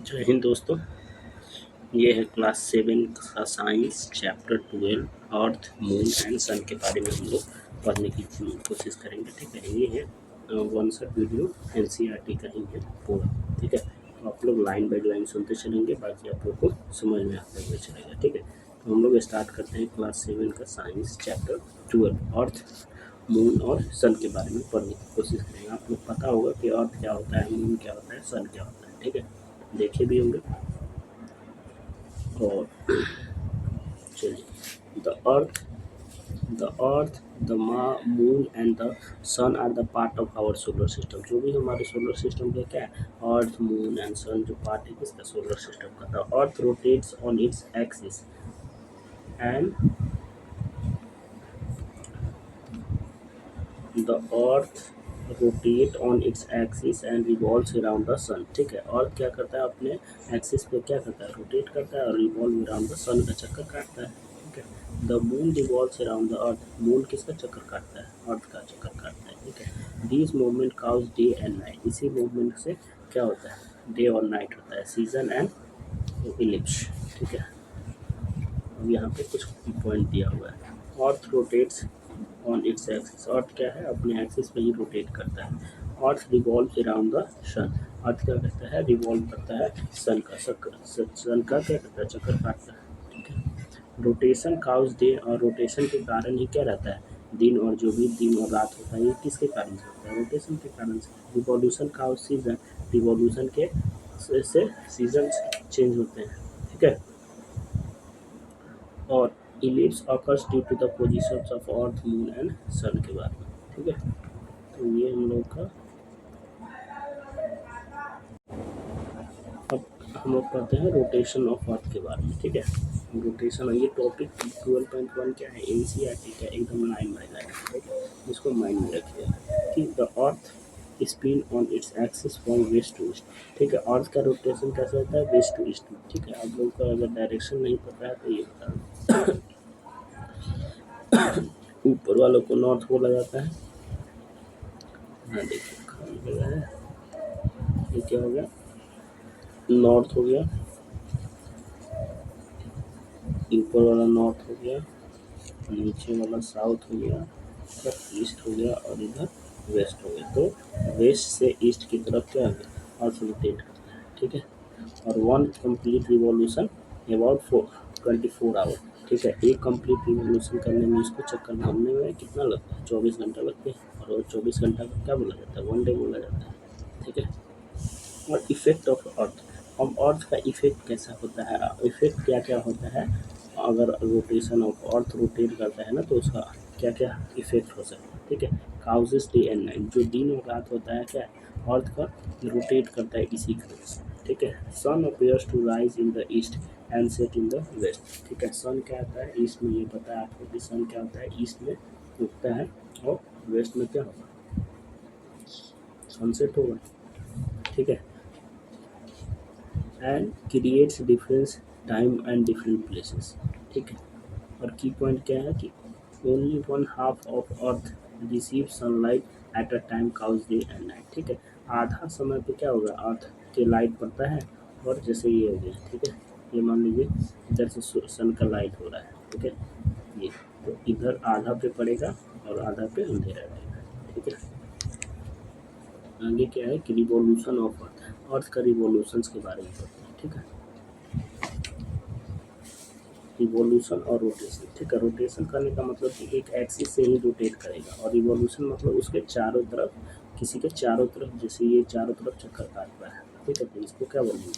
जय हिंद दोस्तों। ये है क्लास 7 का science chapter 12 earth moon and sun के बारे में हम लोग पढ़ने की कोशिश करेंगे। ठीक है, ये है वन शॉट वीडियो एनसीईआरटी का ही है पूरा। ठीक है, तो आप लोग लाइन बाय लाइन सुनते चलेंगे, बाकी आप लोग को समझ में आते हुए चलेगा। ठीक है, तो हम लोग स्टार्ट करते हैं क्लास 7 का साइंस चैप्टर 12 अर्थ मून और सन के बारे में पढ़ने की कोशिश करेंगे। आप लोग पता होगा कि अर्थ क्या होता है, मून क्या होता है, सन क्या होता है। ठीक है, देखे भी होंगे। और चलिए, the earth the moon and the sun are the part of our solar system. जो भी हमारे सोलर सिस्टम का क्या है, अर्थ मून एंड सन जो पार्ट है किसका, सोलर सिस्टम का। The earth rotates on its axis and the earth rotate on its axis and revolves around the sun. ठीक है, अर्थ क्या करता है, अपने एक्सिस पे क्या करता है, रोटेट करता है और रिवॉल्व अराउंड द सन का चक्कर काटता है। ठीक है, the moon revolves around the earth. Moon किसका चक्कर काटता है, अर्थ का चक्कर काटता है। ठीक है, this movement cause day and night. इसी मूवमेंट से क्या होता है, डे और नाइट होता है, सीजन एंड इलिप्स। ठीक है, अब यहाँ पे कुछ पॉइंट दिया हुआ है। Earth rotates on its axis. Earth क्या है, अपने एक्सिस पे ही रोटेट करता है। Earth revolve around the sun. Earth क्या करता है, रिवॉल्व करता है सन का चक्कर। सन का क्या करता है, चक्कर काटता है। ठीक है, रोटेशन काउज डे, और रोटेशन के कारण ही क्या रहता है, दिन, और जो भी दिन और रात होता है ये किसके कारण से होता है, रोटेशन के कारण से। Revolution cause season. रिवॉल्यूशन के से सीजन चेंज होते हैं। ठीक है, और ellipse occurs due to the positions of earth moon and sun के बारे में। ठीक है, तो ये हम लोग का, अब हम लोग पढ़ते हैं रोटेशन ऑफ अर्थ के बारे में। ठीक है, रोटेशन, ये टॉपिक 12.1 क्या है, एनसीईआरटी का एकदम लाइन बाय लाइन। ठीक है, इसको माइंड में रखिएगा कि the earth spin on its axis from west to east. ठीक है, अर्थ का रोटेशन कैसे होता है, वेस्ट टू ईस्ट में। ठीक है, आप लोग को अगर डायरेक्शन नहीं पता है तो ये बता दो। ऊपर वालों को नॉर्थ बोला जाता है। हाँ देखिए, खान पे है, ये क्या हो गया, नॉर्थ हो गया, ऊपर वाला नॉर्थ हो गया, नीचे वाला साउथ हो गया, इधर ईस्ट हो गया और इधर वेस्ट हो गया। तो वेस्ट से ईस्ट की तरफ क्या हो गया, अर्थ रोटेट करता है। ठीक है, और one complete revolution about 24 hour. ठीक है, एक कंप्लीट रिवॉल्यूशन करने में, इसको चक्कर घूमने में कितना लगता है, 24 घंटा लगते हैं। और वो 24 घंटा का क्या बोला जाता है, 1 डे बोला जाता है। ठीक है, और इफेक्ट ऑफ अर्थ। अब अर्थ का इफेक्ट कैसा होता है, इफेक्ट क्या क्या होता है, अगर रोटेशन ऑफ अर्थ रोटेट करता है ना, तो उसका क्या क्या इफेक्ट हो सकता है। ठीक है, काउजेस डे एंड नाइट, जो दिन और रात होता है क्या, अर्थ का रोटेट करता है इसी की वजह से। ठीक है, sun appears to rise in the east and set in the west. ठीक है, सन क्या होता है, ईस्ट में, ये पता है आपको कि सन क्या होता है, ईस्ट में उगता है और वेस्ट में क्या होगा, सनसेट होगा। ठीक है, and creates difference time and different places. ठीक है, और की पॉइंट क्या है कि only 1/2 of earth receive sunlight at a time cause day and night. ठीक है, आधा समय पे क्या होगा, अर्थ के लाइट पड़ता है, और जैसे ये हो गया। ठीक है, ये मान लीजिए इधर से सन का लाइट हो रहा है। ठीक है, ये तो इधर आधा पे पड़ेगा और आधा पे अंधेरा रहेगा। ठीक है, आगे क्या है कि रिवॉल्यूशन ऑफ अर्थ, अर्थ का रिवॉल्यूशन के बारे में पढ़ते हैं। ठीक है, रिवॉल्यूशन और रोटेशन। ठीक है, रोटेशन करने का मतलब कि एक एक्सिस से ही रोटेट करेगा, और रिवॉल्यूशन मतलब उसके चारों तरफ, किसी के चारों तरफ, जैसे ये चारों तरफ चक्कर काट रहा है। ठीक है, तो इसको क्या बोलेंगे,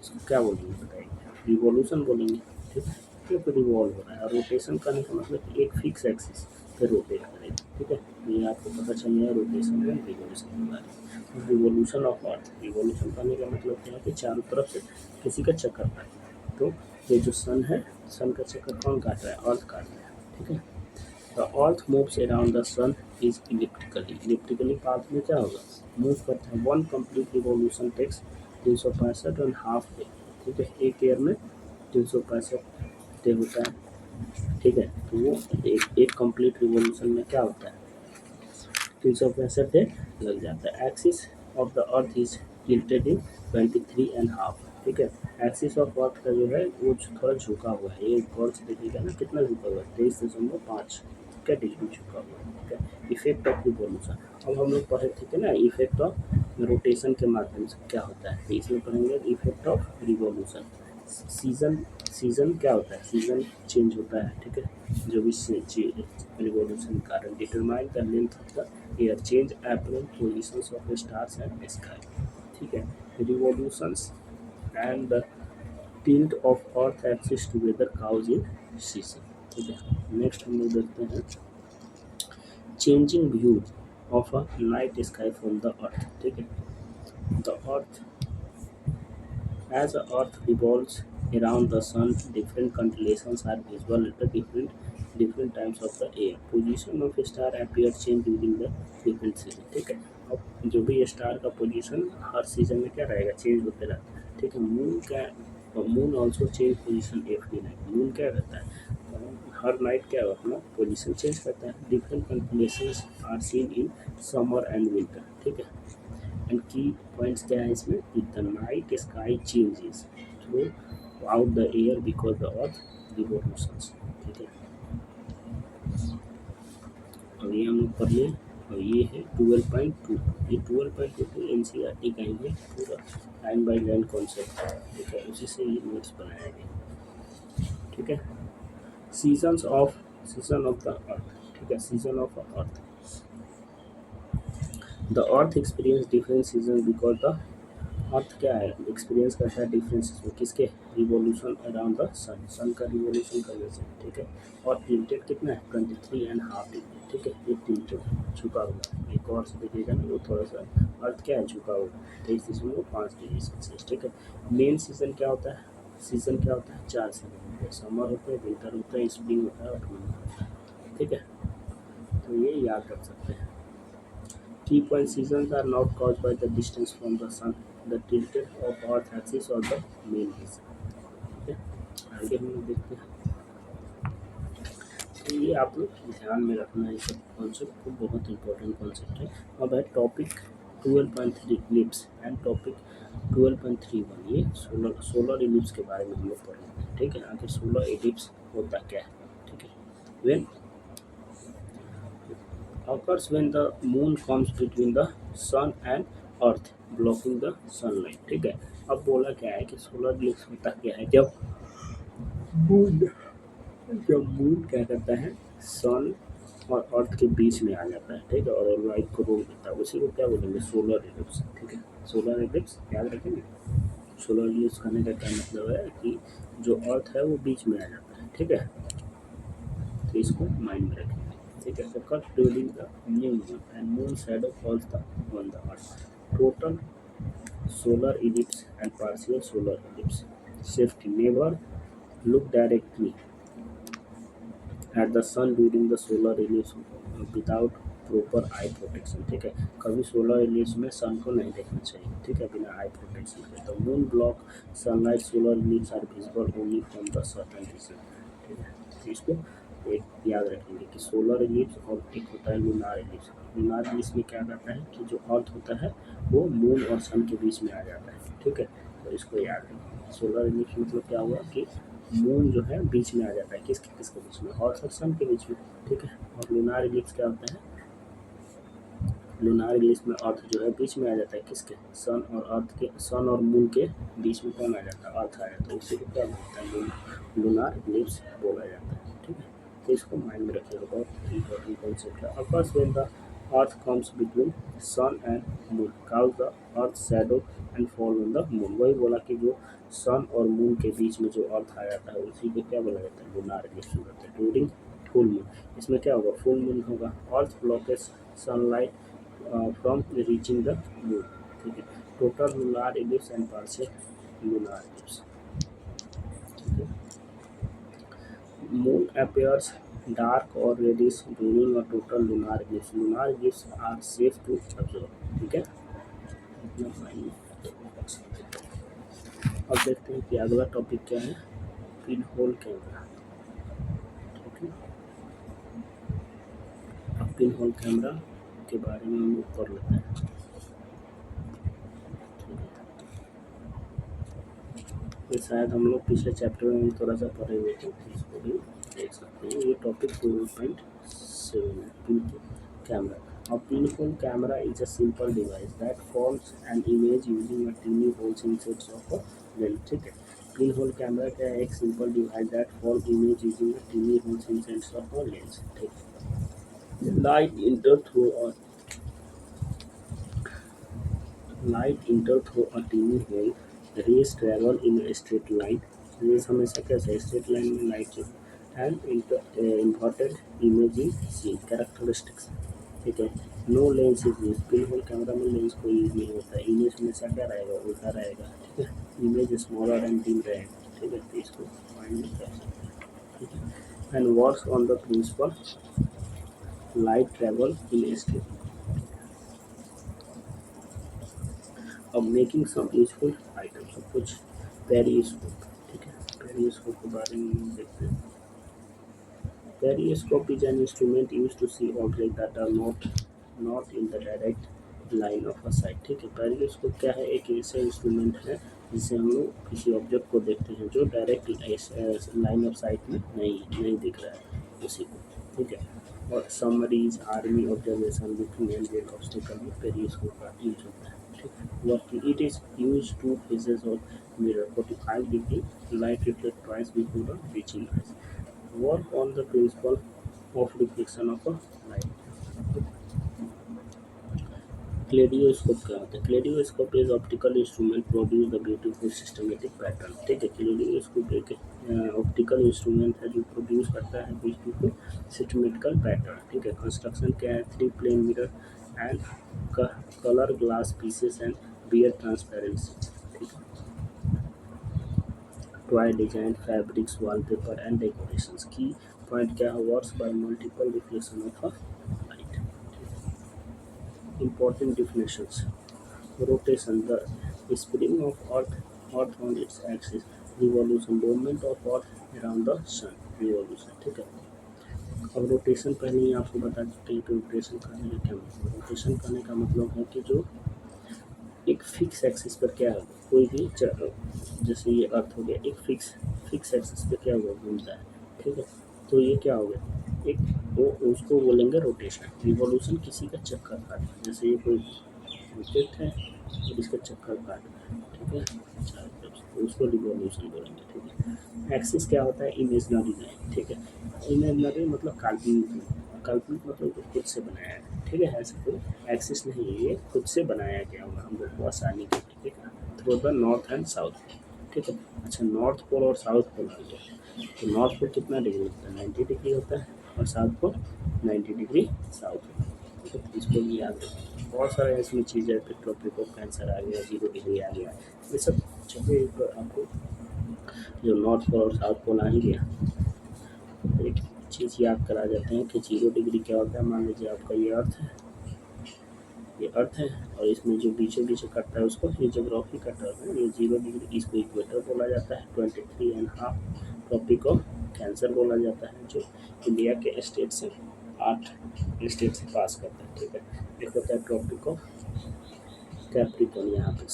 इसको क्या बोलेंगे बताइए, रिवॉल्यूशन बोलेंगे। ठीक है, तो रिवॉल्व हो रहा है, और रोटेशन करने का मतलब कि एक फिक्स एक्सिस पे रोटेट करेगा। ठीक है, तो ये आपको पता चल गया रोटेशन और रिवॉल्यूशन के बारे में। रिवॉल्यूशन ऑफ अर्थ, रिवॉल्यूशन करने का मतलब क्या है कि चारों तरफ से किसी का चक्कर काटना। तो ये जो सन है, सन का चक्कर कौन काट रहा है, अर्थ काट रहा है। ठीक है, the earth moves around the sun is elliptically. Elliptically path में क्या होगा, मूव करता है। One complete revolution takes 365.5 day. ठीक है, एक ईयर में 365 डे होता है। ठीक है, तो वो एक कंप्लीट रिवॉल्यूशन में क्या होता है, 365 डे लग जाता है। Axis of the earth is tilted in 23.5। ठीक है, एक्सिस ऑफ अर्थ का जो है वो थोड़ा झुका हुआ है। ये गौर से देखिएगा ना कितना झुका हुआ है, 23.5 क्या डिग्री झुका हुआ है। ठीक है, इफेक्ट ऑफ रिवॉल्यूशन। अब हम लोग पढ़े थे ना इफेक्ट ऑफ रोटेशन के माध्यम से क्या होता है, तो इसमें पढ़ेंगे effect of revolution. Season season क्या होता है, सीजन चेंज होता है। ठीक है, जो भी रिवॉल्यूशन के कारण determine the length of the year change apparent positions of stars and sky. ठीक है, revolutions and the tilt of earth axis together cause in season. ठीक है, नेक्स्ट हम लोग देखते हैं changing view of a night sky from the earth. ठीक है, the earth as the Earth revolves around the Sun, different constellations are visible at the different times of the year. Position of star appear change during the different season. ठीक है, अब जो भी star का position हर season में क्या रहेगा, change होते रहता है। ठीक है, मून क्या, moon also change position every night. Moon क्या रहता है, हर नाइट क्या अपना पोजीशन चेंज करता है। Different constellations are seen in summer and winter. ठीक है, एंड की पॉइंट्स क्या है इसमें, the night sky changes throughout the year because the earth revolutions. ठीक है, अब ये हम लोग पढ़ लिए। और ये है 12.2, ये 12.2 एन सी आर टी का ही है, पूरा लाइन बाई लाइन कॉन्सेप्ट। ठीक है, उसी से ये नोट्स बनाया गया। ठीक है, सीजन ऑफ द अर्थ। ठीक है, season of earth, the earth experience different season because the अर्थ क्या है, एक्सपीरियंस करता है डिफरेंस में किसके, रिवॉल्यूशन अराउंड द सन, सन का रिवॉल्यूशन करने से। ठीक है, और टिल्टेड कितना है, 23.5 डिग्री। ठीक है, ये टिल्टेड झुका हुआ है। एक और से देखिएगा ना, वो थोड़ा सा अर्थ क्या है, झुका हुआ है, 23.5 डिग्री सेल्सियस। ठीक है, मेन सीजन क्या होता है, सीजन क्या होता है, 4 सीजन होते हैं, समर होता है, विंटर होता है, स्प्रिंग होता है, ऑटम होता है। ठीक है, तो ये याद रख सकते हैं। Key point seasons are not caused by the distance from the sun, the tilted of Earth axis or the main reason. ठीक है, आगे हम लोग देखते हैं। तो ये आप लोग ध्यान में रखना है, सब कॉन्सेप्ट को बहुत इंपॉर्टेंट कॉन्सेप्ट है। अब है टॉपिक 12.3 इलिप्स एंड टॉपिक 12.31, ये सोलर इलिप्स के बारे में हम लोग पढ़ेंगे। ठीक है, आखिर सोलर इलिप्स होता क्या है। ठीक है, when occurs when the moon comes between the sun and earth blocking the sunlight। ठीक है, अब बोला क्या है कि सोलर इक्लिप्स होता क्या है, मून जब मून क्या करता है, सन और अर्थ के बीच में आ जाता है। ठीक है, और लाइट को रोक देता है, उसी को क्या बोलेंगे, सोलर इक्लिप्स। ठीक है, सोलर इक्लिप्स याद रखेंगे। सोलर इक्लिप्स करने का क्या मतलब है कि जो अर्थ है वो बीच में आ जाता है। ठीक है, तो इसको माइंड में रखें। ठीक है, occurs during the new moon and moon shadow falls on the earth. Total solar eclipse and partial solar eclipse. Safety: never look directly at the sun during the solar eclipse without proper I protection. ठीक है, कभी solar Eclipse में सन को नहीं देखना चाहिए। ठीक है, बिना आई प्रोटेक्शन के। तो moon block sunlight, solar eclipse are visible only from the certain region. ठीक है, तो इसको एक याद रखेंगे कि सोलर इक्लिप्स और एक होता है लूनार इक्लिप्स। लूनार इक्लिप्स में क्या करता है कि जो अर्थ होता है वो मून और सन के बीच में आ जाता है। ठीक है, तो इसको याद रखें। सोलर इक्लिप्स मतलब क्या हुआ कि मून जो है बीच में आ जाता है, किसके किसके बीच में, अर्थ और सन के बीच में। ठीक है, और लूनार इक्लिप्स क्या होता है, लूनार इक्लिप्स में अर्थ जो है बीच में आ जाता है, किसके, सन और अर्थ के, सन और मून के बीच में कौन आ जाता है, अर्थ आ जाता है। उसी को क्या बोलता है, लूनार इक्लिप्स बोला जाता है। ठीक है, तो इसको माइंड में रखिएगा, बहुत इंपॉर्टेंट कॉन्सेप्ट है। Occurs when the earth comes between sun and moon cause the earth shadow and fall on the moon. वही बोला कि जो सन और मून के बीच में जो अर्थ आ जाता है उसी को क्या बोला जाता है, लूनार इक्लिप्स बोलते हैं। ड्यूरिंग फुल मून, इसमें क्या होगा, फुल मून होगा, earth blockage sunlight from reaching the moon. ठीक है, total lunar eclipse and partial lunar eclipse. ठीक है, moon appears dark or reddish during a total lunar eclipse. Lunar eclipse are safe to observe। ठीक है, इतना mind में रख सकते हैं। अब देखते हैं कि अगला टॉपिक क्या है, पिन होल कैमरा। ठीक है, अब पिन होल कैमरा के बारे में हम लोग पढ़ लेते हैं। ये शायद हम लोग पिछले चैप्टर में भी थोड़ा सा पढ़े हुए थे, तो इसको भी देख सकते हैं। ये टॉपिक 2.7 है, pinhole camera. A pinhole camera is a simple device that forms an image using a tiny holes inside of a lens. ठीक है, पिनहोल कैमरा क्या है? एक simple device that form image using a tiny holes inside of a lens. ठीक है, light enter through a tiny hole, rays travel in a straight line, rays हमेशा कैसे straight line में light चलती है, and inverted imaging scene characteristics। ठीक है, no lens is use, pin hole camera में लेंस कोई यूज नहीं होता है, इमेज हमेशा क्या रहेगा? उल्टा रहेगा। ठीक है, इमेज स्मॉलर एंड डिम रहेगा। ठीक है, तो इसको फाइंड कर सकते हैं। ठीक है, and works on the principle light travel in straight. अब मेकिंग सम यूजफुल आइटम्स, सब कुछ पेरिस्कोप। ठीक है, पेरिस्कोप के बारे में हम देखते हैं। Periscope is an instrument used to see objects that are not in the direct line of a sight। ठीक है, पेरिस्कोप क्या है? एक ऐसा इंस्ट्रूमेंट है जिससे हम लोग किसी ऑब्जेक्ट को देखते हैं जो डायरेक्ट लाइन ऑफ साइट में नहीं दिख रहा है उसी को। ठीक है, और submarines, army observation, looking and red obstacle में पेरिस्कोप का यूज होता है। ठीक है, working it is use two faces of mirror 45 degree light reflect twice before the reaching eyes. Work on the principle of reflection of a light। Kaleidoscope क्या होता है? Kaleidoscope is optical instrument produce the beautiful systematic pattern. ठीक है, क्लेडियोस्कोप एक optical instrument है जो produce करता है ब्यूटीफुल सिस्टमेटिकल पैटर्न। ठीक है, कंस्ट्रक्शन क्या है? 3 plane mirror and colour glass pieces and bear transparency. ठीक है, toy design, fabrics, wallpaper and decorations. Key point क्या है? Works by multiple reflection of a light. Important definitions: rotation, the spinning of Earth on its axis; revolution, movement of Earth around the sun; revolution। ठीक है, अब rotation पहले ही आपको बता चुके हैं कि रोटेशन करने का क्या मतलब। रोटेशन करने का मतलब है कि जो एक फिक्स एक्सिस पर क्या होगा, कोई भी जैसे ये अर्थ हो गया, एक फिक्स एक्सिस पे क्या होगा? घूमता है। ठीक है, तो ये क्या हो गया? एक वो उसको बोलेंगे रोटेशन। रिवॉल्यूशन किसी का चक्कर काटना, जैसे ये कोई ऑब्जेक्ट है और इसका चक्कर काट रहा है। ठीक है, चारों तरफ से, तो उसको रिवॉल्यूशन बोलेंगे। ठीक है, एक्सिस क्या होता है? Imaginary line. ठीक है, इमेजनरी मतलब काल्पनिक, काल्पनिक मतलब जो खुद से बनाया है। ठीक है, ऐसा कोई एक्सिस नहीं है, ये खुद से बनाया गया होगा हम लोग को आसानी के लिए। ठीक है, through the north and south. ठीक है, अच्छा, नॉर्थ पोल और साउथ पोल आ गया, तो नॉर्थ पोल कितना डिग्री होता है? 90 डिग्री होता है, और साउथ पोल 90 डिग्री साउथ होता है। ठीक है, तो इसको भी याद रखें। बहुत सारे इसमें चीज़ें, ट्रॉपिक ऑफ कैंसर आ गया, 0 डिग्री आ गया, ये सब चलिए आपको जो नॉर्थ पोल और साउथ पोल आ ही गया। एक चीज़ याद करा जाते हैं कि 0 डिग्री क्या होता है। मान लीजिए आपका ये अर्थ है, ये अर्थ है, और इसमें जो बीचों बीच कटता है उसको ये जोग्राफी का टर्म है। ये 0 डिग्री, इसको इक्वेटर बोला जाता है। 23.5 ट्रॉपिक ऑफ कैंसर बोला जाता है, जो इंडिया के स्टेट से 8 स्टेट से पास करता है। ठीक है, एक होता है ट्रॉपिक ऑफ कैप्रिकॉर्न, यहाँ पे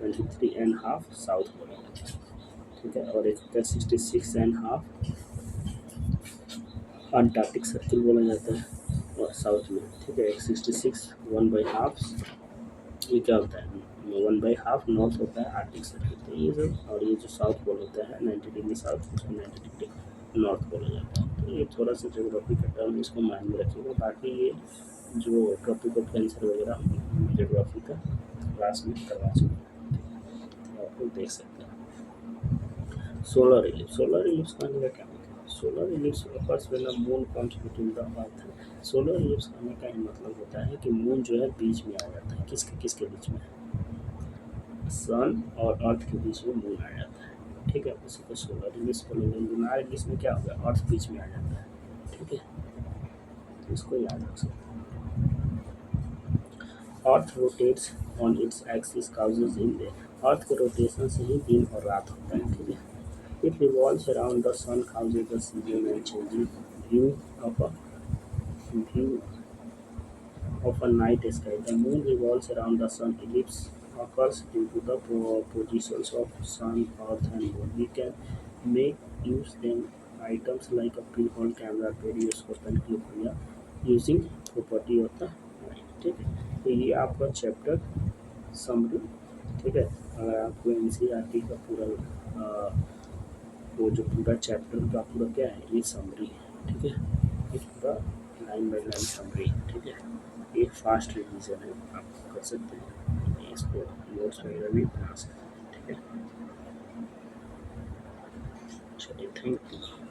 23.5 साउथ बोला जाता है। ठीक है, और एक होता है 66.5 अंटार्कटिक सर्किल बोला जाता है, और साउथ में। ठीक है, एक 66 1/2 ये क्या होता है? 1/2 नॉर्थ होता है आर्टिक सर्किल। तो ये सब, और ये जो साउथ पोल होता है 90 डिग्री साउथ, उसको 90 डिग्री नॉर्थ बोला जाता है। तो ये थोड़ा सा जोग्राफी का टर्म, इसको माइंड में रखिएगा। बाकी ये जो ट्रॉपिक ऑफ कैंसर वगैरह जोग्राफी का क्लास में करवा चुके हैं, तो आप लोग देख सकते हैं। सोलर इलिप्स, सोलर इलिप्स कहने का क्या मतलब? Solar ellipse occurs when a moon comes between the earth। Solar ellipse कहने का ही मतलब होता है कि मून जो है बीच में आ जाता है। किसके किसके बीच में? सन और अर्थ के बीच में मून आ जाता है। ठीक है, उसी को सोलर इलिप्स बोलेंगे। लूनार इलिप्स में क्या होगा? अर्थ बीच में आ जाता है। ठीक है, तो इसको याद रख सकते हैं। Earth rotates on its axis causes in day, earth के रोटेशन से ही दिन और रात होता है। ठीक है, it revolves around the sun causes the season and changing view of a view of a night sky. The moon revolves around the sun ellipse occurs due to the positions of sun, earth, and moon. We can make use them items like a pinhole, camera, periscope, and clip using property of the mind. ठीक है, तो ये आपका chapter summary. ठीक है, अगर आपको NCERT का पूरा वो जो पूरा चैप्टर का पूरा क्या है ये समरी है। ठीक है, ये पूरा लाइन बाय लाइन समरी। ठीक है, एक फास्ट रिवीजन है, आप कर सकते हैं इसको, नोट्स वगैरह भी बना सकते हैं। ठीक है, चलिए, थैंक यू।